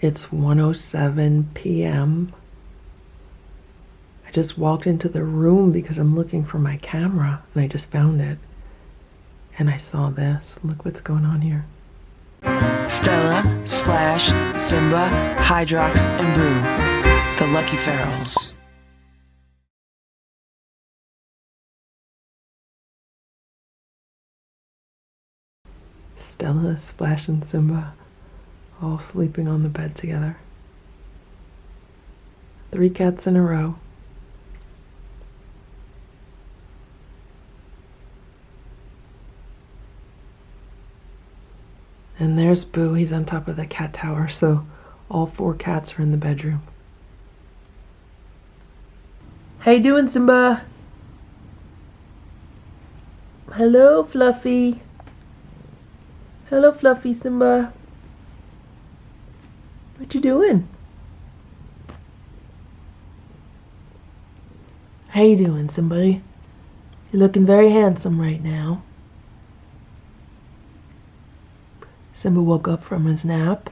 It's 1:07 p.m. I just walked into the room because I'm looking for my camera, and I just found it. And I saw this. Look what's going on here. Stella, Splash, Simba, Hydrox, and Boo, the Lucky Ferals. Stella, Splash, and Simba all sleeping on the bed together. 3 cats in a row. And there's Boo, he's on top of the cat tower, so all 4 cats are in the bedroom. How you doing, Simba? Hello, Fluffy. Hello, Fluffy, Simba. What you doing? How you doing, Simba? You're looking very handsome right now. Simba woke up from his nap.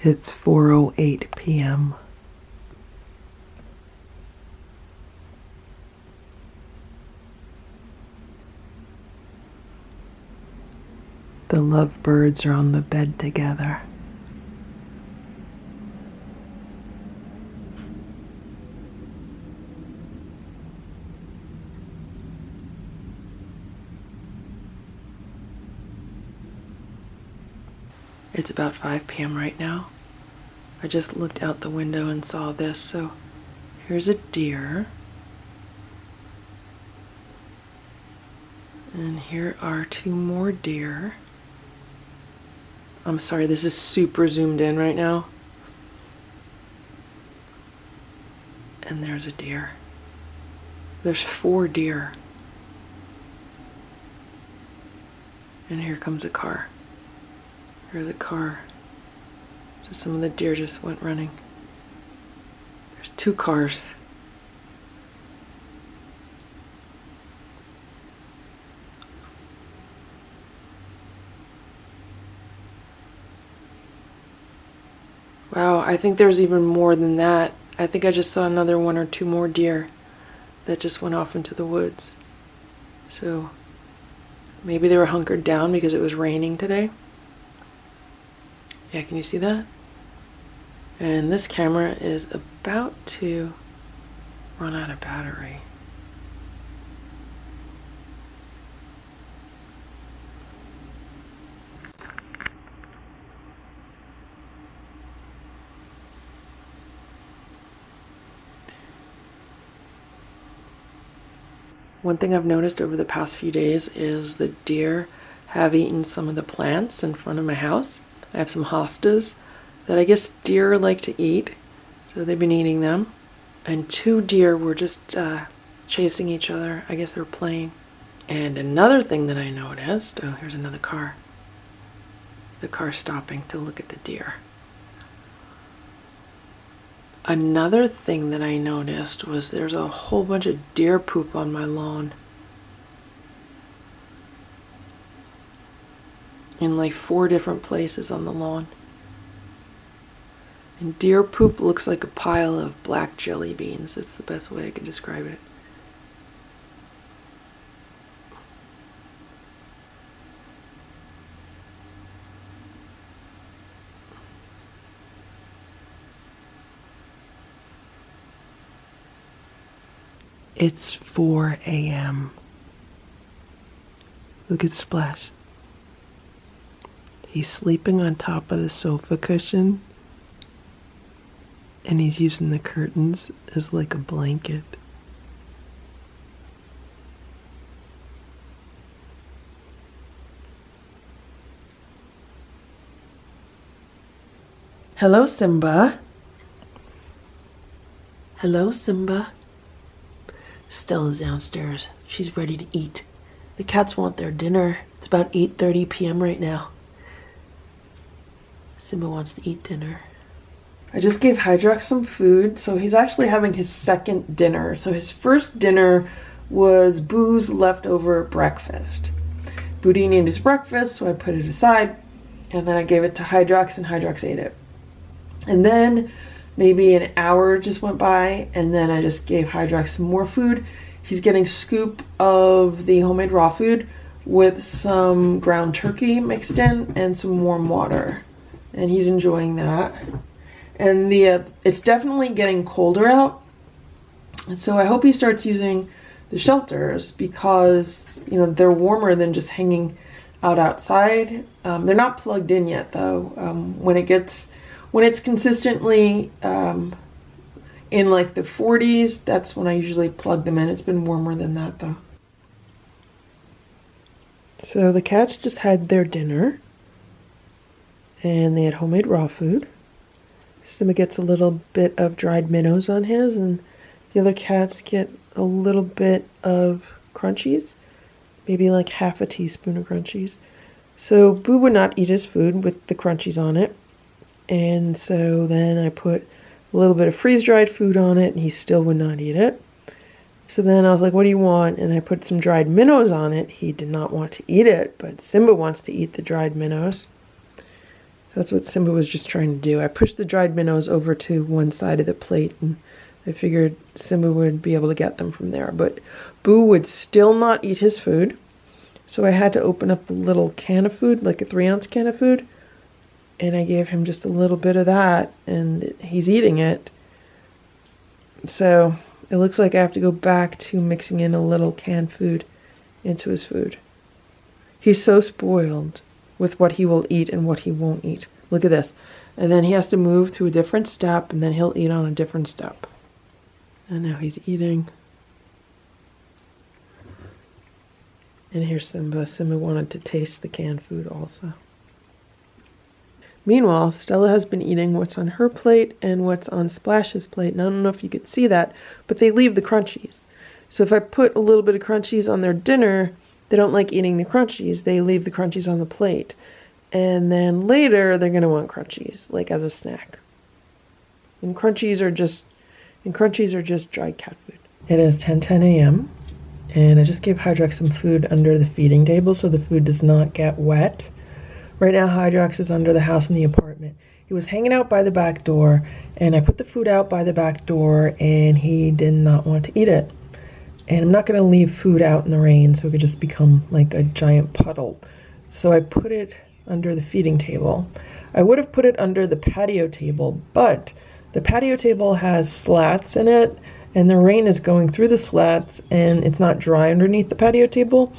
It's 4:08 p.m. The lovebirds are on the bed together. It's about 5 p.m. right now. I just looked out the window and saw this, so here's a deer. And here are 2 more deer. I'm sorry, this is super zoomed in right now. And there's a deer. There's 4 deer. And here comes a car. Here's a car. So some of the deer just went running. There's 2 cars. Wow, I think there's even more than that. I think I just saw another 1 or 2 more deer that just went off into the woods. So maybe they were hunkered down because it was raining today. Yeah, can you see that? And this camera is about to run out of battery. One thing I've noticed over the past few days is the deer have eaten some of the plants in front of my house. I have some hostas that I guess deer like to eat, so they've been eating them. And 2 deer were just chasing each other. I guess they were playing. And another thing that I noticed, oh, here's another car. The car stopping to look at the deer. Another thing that I noticed was there's a whole bunch of deer poop on my lawn. In like 4 different places on the lawn. And deer poop looks like a pile of black jelly beans. That's the best way I could describe it. It's 4 a.m. Look at Splash. He's sleeping on top of the sofa cushion, and he's using the curtains as like a blanket. Hello, Simba. Hello, Simba. Stella's downstairs. She's ready to eat. The cats want their dinner. It's about 8:30 p.m. right now. Simba wants to eat dinner. I just gave Hydrox some food, so he's actually having his second dinner. So his first dinner was Boo's leftover breakfast. Boo didn't eat his breakfast, so I put it aside, and then I gave it to Hydrox, and Hydrox ate it. And then maybe an hour just went by, and then I just gave Hydrox some more food. He's getting a scoop of the homemade raw food with some ground turkey mixed in and some warm water, and he's enjoying that. And it's definitely getting colder out, and so I hope he starts using the shelters, because they're warmer than just hanging out outside. They're not plugged in yet though. When it's consistently in like the 40s, that's when I usually plug them in. It's been warmer than that though. So the cats just had their dinner, and they had homemade raw food. Simba gets a little bit of dried minnows on his, and the other cats get a little bit of crunchies, maybe like half a teaspoon of crunchies. So Boo would not eat his food with the crunchies on it, and so then I put a little bit of freeze-dried food on it, and he still would not eat it. So then I was like, what do you want? And I put some dried minnows on it. He did not want to eat it, but Simba wants to eat the dried minnows. That's what Simba was just trying to do. I pushed the dried minnows over to one side of the plate, and I figured Simba would be able to get them from there. But Boo would still not eat his food, so I had to open up a little can of food, like a 3-ounce can of food, and I gave him just a little bit of that, and he's eating it. So it looks like I have to go back to mixing in a little canned food into his food. He's so spoiled with what he will eat and what he won't eat. Look at this. And then he has to move to a different step, and then he'll eat on a different step. And now he's eating. And here's Simba. Simba wanted to taste the canned food also. Meanwhile, Stella has been eating what's on her plate and what's on Splash's plate. And I don't know if you could see that, but they leave the crunchies. So if I put a little bit of crunchies on their dinner, they don't like eating the crunchies. They leave the crunchies on the plate. And then later, they're going to want crunchies, like as a snack. And crunchies are just dried cat food. It is 10:10 a.m. and I just gave Hydrox some food under the feeding table so the food does not get wet. Right now, Hydrox is under the house in the apartment. He was hanging out by the back door, and I put the food out by the back door, and he did not want to eat it. And I'm not going to leave food out in the rain so it could just become like a giant puddle. So I put it under the feeding table. I would have put it under the patio table, but the patio table has slats in it, and the rain is going through the slats, and it's not dry underneath the patio table.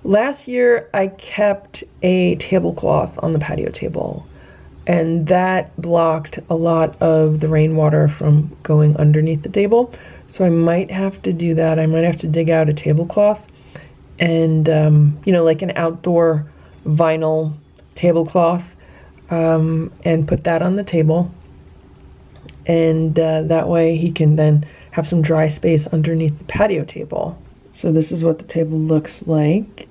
Last year, I kept a tablecloth on the patio table, and that blocked a lot of the rainwater from going underneath the table. So I might have to do that. I might have to dig out a tablecloth and, like an outdoor vinyl tablecloth, and put that on the table. And that way he can then have some dry space underneath the patio table. So this is what the table looks like.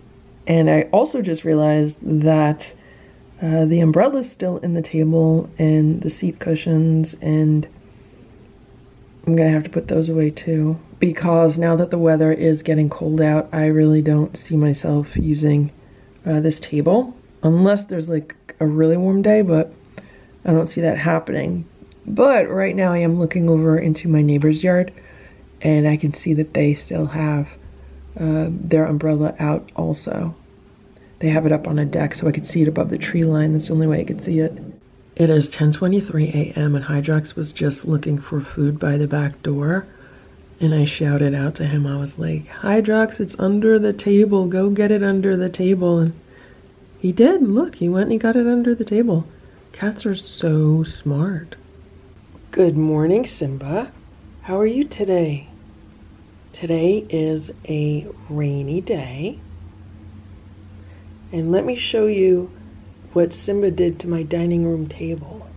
And I also just realized that the umbrella's still in the table and the seat cushions, and I'm going to have to put those away too. Because now that the weather is getting cold out, I really don't see myself using this table. Unless there's like a really warm day, but I don't see that happening. But right now I am looking over into my neighbor's yard, and I can see that they still have their umbrella out also. They have it up on a deck so I could see it above the tree line. That's the only way I could see it. It is 10:23 a.m. and Hydrox was just looking for food by the back door. And I shouted out to him. I was like, Hydrox, it's under the table. Go get it under the table. And he did. Look, he went and he got it under the table. Cats are so smart. Good morning, Simba. How are you today? Today is a rainy day. And let me show you what Simba did to my dining room table.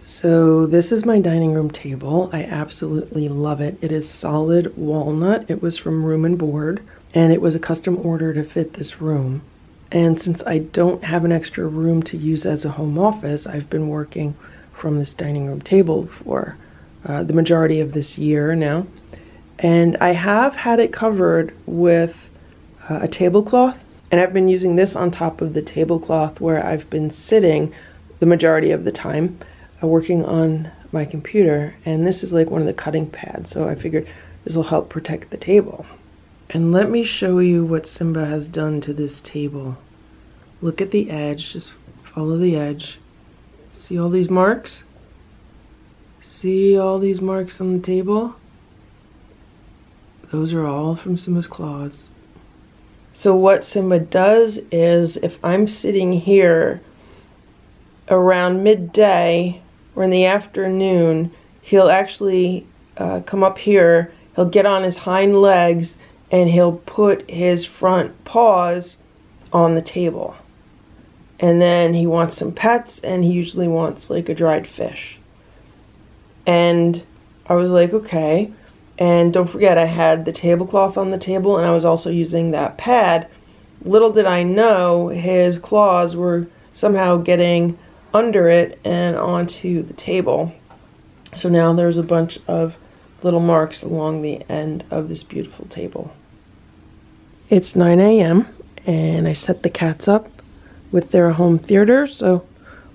So this is my dining room table. I absolutely love it. It is solid walnut. It was from Room and Board, and it was a custom order to fit this room. And since I don't have an extra room to use as a home office, I've been working from this dining room table for the majority of this year now. And I have had it covered with a tablecloth, And I've been using this on top of the tablecloth where I've been sitting the majority of the time working on my computer. And this is like one of the cutting pads, so I figured this will help protect the table. And let me show you what Simba has done to this table. Look at the edge, just follow the edge. See all these marks? See all these marks on the table? Those are all from Simba's claws. So what Simba does is, if I'm sitting here around midday or in the afternoon, he'll actually come up here, he'll get on his hind legs, and he'll put his front paws on the table. And then he wants some pets, and he usually wants like a dried fish. And I was like, okay. And don't forget, I had the tablecloth on the table, and I was also using that pad. Little did I know, his claws were somehow getting under it and onto the table. So now there's a bunch of little marks along the end of this beautiful table. It's 9 a.m. and I set the cats up with their home theater, so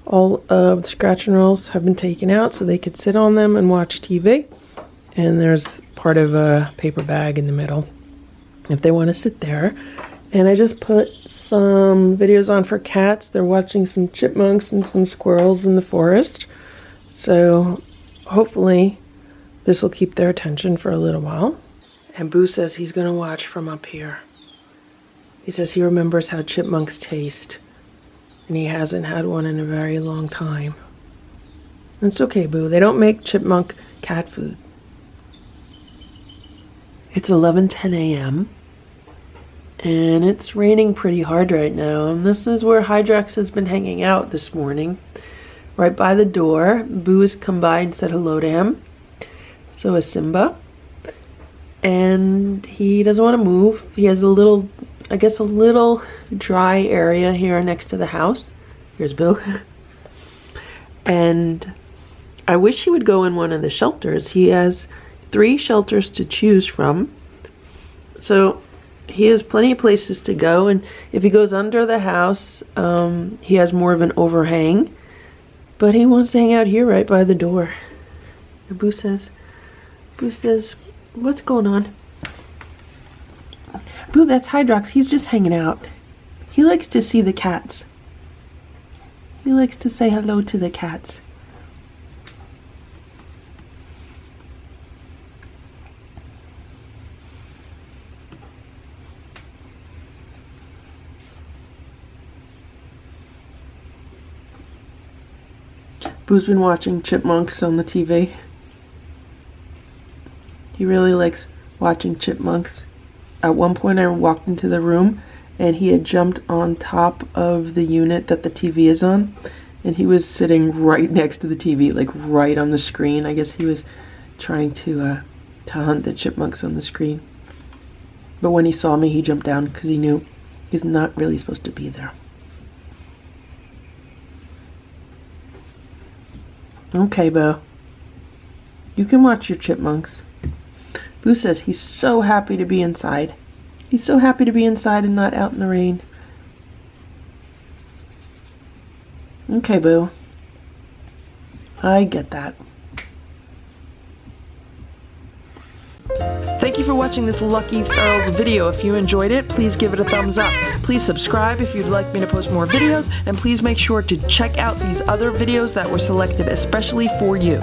all of the scratch and rolls have been taken out so they could sit on them and watch TV. And there's part of a paper bag in the middle if they want to sit there. And I just put some videos on for cats. They're watching some chipmunks and some squirrels in the forest. So hopefully this will keep their attention for a little while. And Boo says he's going to watch from up here. He says he remembers how chipmunks taste, and he hasn't had one in a very long time. It's okay, Boo. They don't make chipmunk cat food. It's 11:10 a.m. and it's raining pretty hard right now. And this is where Hydrox has been hanging out this morning, right by the door. Boo has come by and said hello to him. So has Simba. And he doesn't want to move. He has a little dry area here next to the house. Here's Boo. And I wish he would go in one of the shelters. He has 3 shelters to choose from. So he has plenty of places to go. And if he goes under the house, he has more of an overhang. But he wants to hang out here right by the door. And Boo says, what's going on? Boo, that's Hydrox. He's just hanging out. He likes to see the cats. He likes to say hello to the cats. Boo's been watching chipmunks on the TV. He really likes watching chipmunks. At one point I walked into the room and he had jumped on top of the unit that the TV is on, and he was sitting right next to the TV, like right on the screen. I guess he was trying to hunt the chipmunks on the screen. But when he saw me, he jumped down because he knew he's not really supposed to be there. Okay, Bo. You can watch your chipmunks. Boo says he's so happy to be inside. He's so happy to be inside and not out in the rain. Okay, Boo. I get that. Thank you for watching this Lucky Ferals video. If you enjoyed it, please give it a thumbs up. Please subscribe if you'd like me to post more videos, and please make sure to check out these other videos that were selected especially for you.